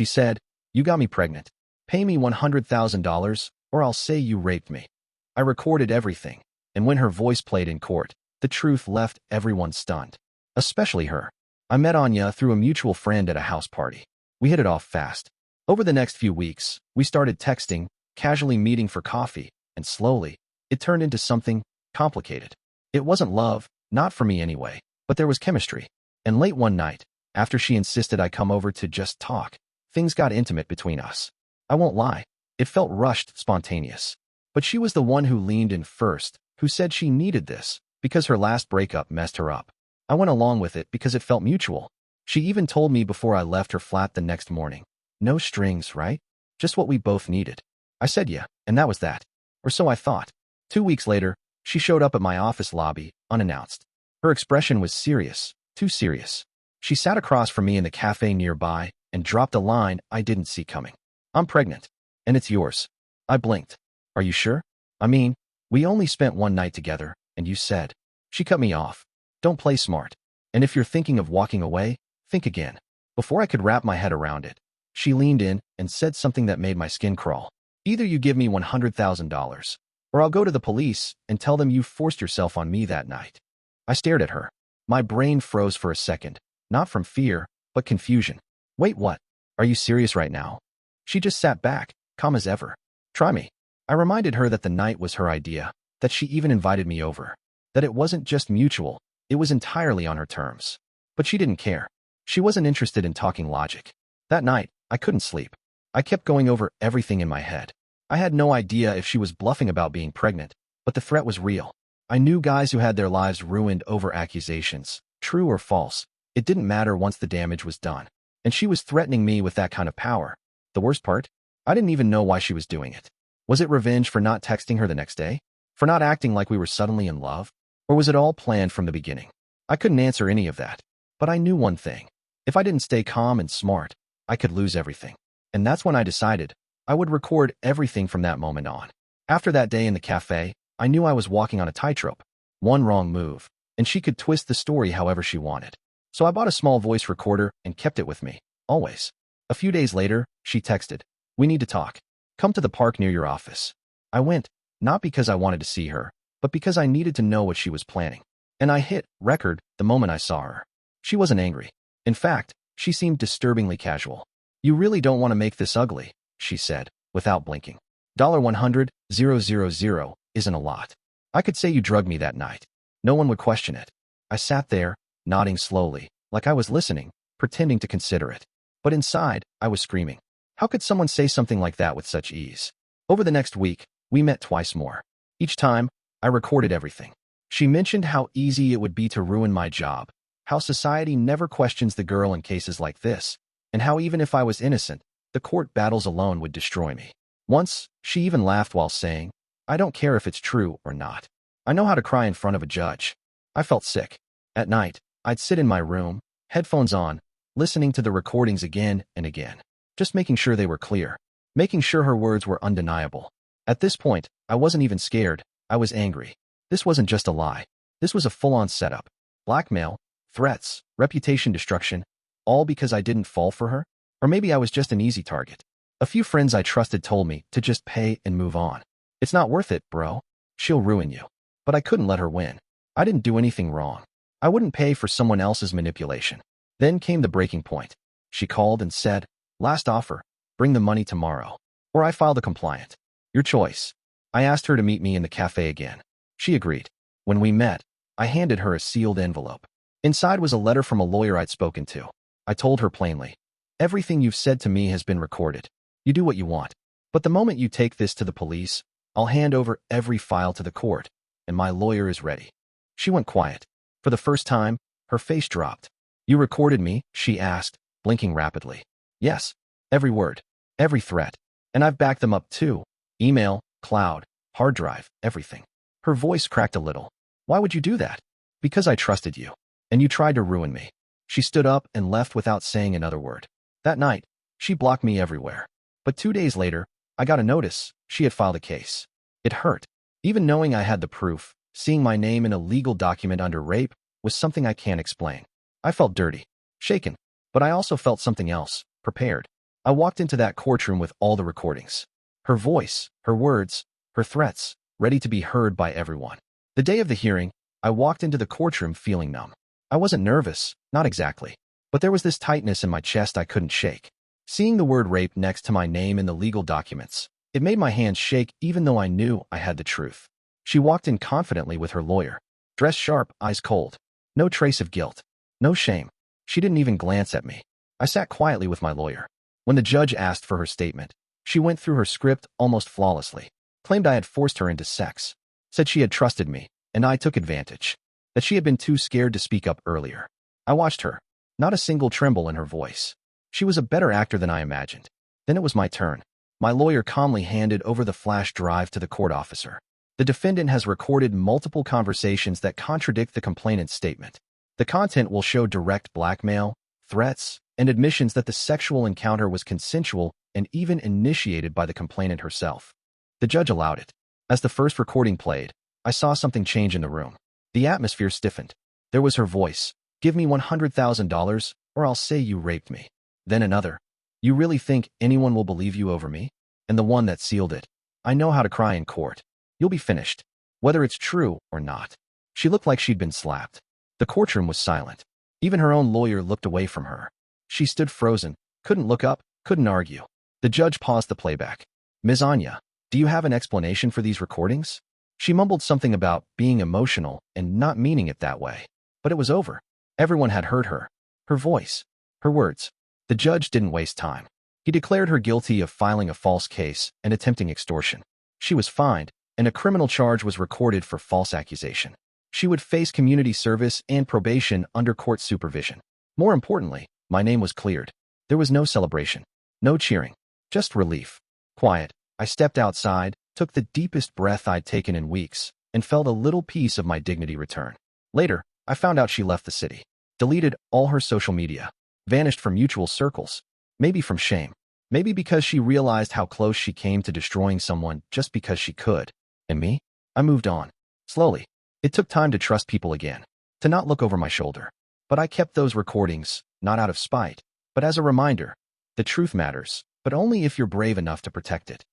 She said, "You got me pregnant. Pay me $100,000 or I'll say you raped me." I recorded everything, and when her voice played in court, the truth left everyone stunned. Especially her. I met Anya through a mutual friend at a house party. We hit it off fast. Over the next few weeks, we started texting, casually meeting for coffee, and slowly, it turned into something complicated. It wasn't love, not for me anyway, but there was chemistry. And late one night, after she insisted I come over to just talk, things got intimate between us. I won't lie, it felt rushed, spontaneous. But she was the one who leaned in first, who said she needed this, because her last breakup messed her up. I went along with it because it felt mutual. She even told me before I left her flat the next morning. No strings, right? Just what we both needed. I said yeah, and that was that. Or so I thought. 2 weeks later, she showed up at my office lobby, unannounced. Her expression was serious, too serious. She sat across from me in the cafe nearby and dropped a line I didn't see coming. "I'm pregnant, and it's yours." I blinked. "Are you sure? I mean, we only spent one night together, and you said." She cut me off. "Don't play smart. And if you're thinking of walking away, think again." Before I could wrap my head around it, she leaned in and said something that made my skin crawl. "Either you give me $100,000, or I'll go to the police and tell them you forced yourself on me that night." I stared at her. My brain froze for a second, not from fear, but confusion. "Wait, what? Are you serious right now?" She just sat back, calm as ever. "Try me." I reminded her that the night was her idea, that she even invited me over, that it wasn't just mutual, it was entirely on her terms. But she didn't care. She wasn't interested in talking logic. That night, I couldn't sleep. I kept going over everything in my head. I had no idea if she was bluffing about being pregnant, but the threat was real. I knew guys who had their lives ruined over accusations, true or false. It didn't matter once the damage was done. And she was threatening me with that kind of power. The worst part? I didn't even know why she was doing it. Was it revenge for not texting her the next day? For not acting like we were suddenly in love? Or was it all planned from the beginning? I couldn't answer any of that. But I knew one thing. If I didn't stay calm and smart, I could lose everything. And that's when I decided I would record everything from that moment on. After that day in the cafe, I knew I was walking on a tightrope. One wrong move, and she could twist the story however she wanted. So I bought a small voice recorder and kept it with me, always. A few days later, she texted, "We need to talk. Come to the park near your office." I went, not because I wanted to see her, but because I needed to know what she was planning. And I hit record the moment I saw her. She wasn't angry. In fact, she seemed disturbingly casual. "You really don't want to make this ugly," she said, without blinking. $100,000 isn't a lot. I could say you drugged me that night. No one would question it. I sat there, nodding slowly, like I was listening, pretending to consider it. But inside, I was screaming. How could someone say something like that with such ease? Over the next week, we met twice more. Each time, I recorded everything. She mentioned how easy it would be to ruin my job, how society never questions the girl in cases like this, and how even if I was innocent, the court battles alone would destroy me. Once, she even laughed while saying, "I don't care if it's true or not. I know how to cry in front of a judge." I felt sick. At night, I'd sit in my room, headphones on, listening to the recordings again and again, just making sure they were clear, making sure her words were undeniable. At this point, I wasn't even scared, I was angry. This wasn't just a lie. This was a full-on setup. Blackmail, threats, reputation destruction, all because I didn't fall for her? Or maybe I was just an easy target. A few friends I trusted told me to just pay and move on. "It's not worth it, bro. She'll ruin you." But I couldn't let her win. I didn't do anything wrong. I wouldn't pay for someone else's manipulation. Then came the breaking point. She called and said, "Last offer, bring the money tomorrow, or I file the complaint. Your choice." I asked her to meet me in the cafe again. She agreed. When we met, I handed her a sealed envelope. Inside was a letter from a lawyer I'd spoken to. I told her plainly, "Everything you've said to me has been recorded. You do what you want. But the moment you take this to the police, I'll hand over every file to the court, and my lawyer is ready." She went quiet. For the first time, her face dropped. "You recorded me?" she asked, blinking rapidly. "Yes. Every word. Every threat. And I've backed them up too. Email, cloud, hard drive, everything." Her voice cracked a little. "Why would you do that?" "Because I trusted you. And you tried to ruin me." She stood up and left without saying another word. That night, she blocked me everywhere. But 2 days later, I got a notice she had filed a case. It hurt. Even knowing I had the proof, seeing my name in a legal document under rape was something I can't explain. I felt dirty, shaken, but I also felt something else, prepared. I walked into that courtroom with all the recordings. Her voice, her words, her threats, ready to be heard by everyone. The day of the hearing, I walked into the courtroom feeling numb. I wasn't nervous, not exactly. But there was this tightness in my chest I couldn't shake. Seeing the word rape next to my name in the legal documents, it made my hands shake even though I knew I had the truth. She walked in confidently with her lawyer. Dressed sharp, eyes cold. No trace of guilt. No shame. She didn't even glance at me. I sat quietly with my lawyer. When the judge asked for her statement, she went through her script almost flawlessly. Claimed I had forced her into sex. Said she had trusted me, and I took advantage. That she had been too scared to speak up earlier. I watched her. Not a single tremble in her voice. She was a better actor than I imagined. Then it was my turn. My lawyer calmly handed over the flash drive to the court officer. The defendant has recorded multiple conversations that contradict the complainant's statement. The content will show direct blackmail, threats, and admissions that the sexual encounter was consensual and even initiated by the complainant herself. The judge allowed it. As the first recording played, I saw something change in the room. The atmosphere stiffened. There was her voice. Give me $100,000 or I'll say you raped me. Then another. You really think anyone will believe you over me? And the one that sealed it. I know how to cry in court. You'll be finished. Whether it's true or not. She looked like she'd been slapped. The courtroom was silent. Even her own lawyer looked away from her. She stood frozen, couldn't look up, couldn't argue. The judge paused the playback. Ms. Anya, do you have an explanation for these recordings? She mumbled something about being emotional and not meaning it that way. But it was over. Everyone had heard her. Her voice. Her words. The judge didn't waste time. He declared her guilty of filing a false case and attempting extortion. She was fined, and a criminal charge was recorded for false accusation. She would face community service and probation under court supervision. More importantly, my name was cleared. There was no celebration. No cheering. Just relief. Quiet. I stepped outside, took the deepest breath I'd taken in weeks, and felt a little piece of my dignity return. Later, I found out she left the city. Deleted all her social media. Vanished from mutual circles. Maybe from shame. Maybe because she realized how close she came to destroying someone just because she could. And me? I moved on. Slowly. It took time to trust people again. To not look over my shoulder. But I kept those recordings, not out of spite, but as a reminder. The truth matters, but only if you're brave enough to protect it.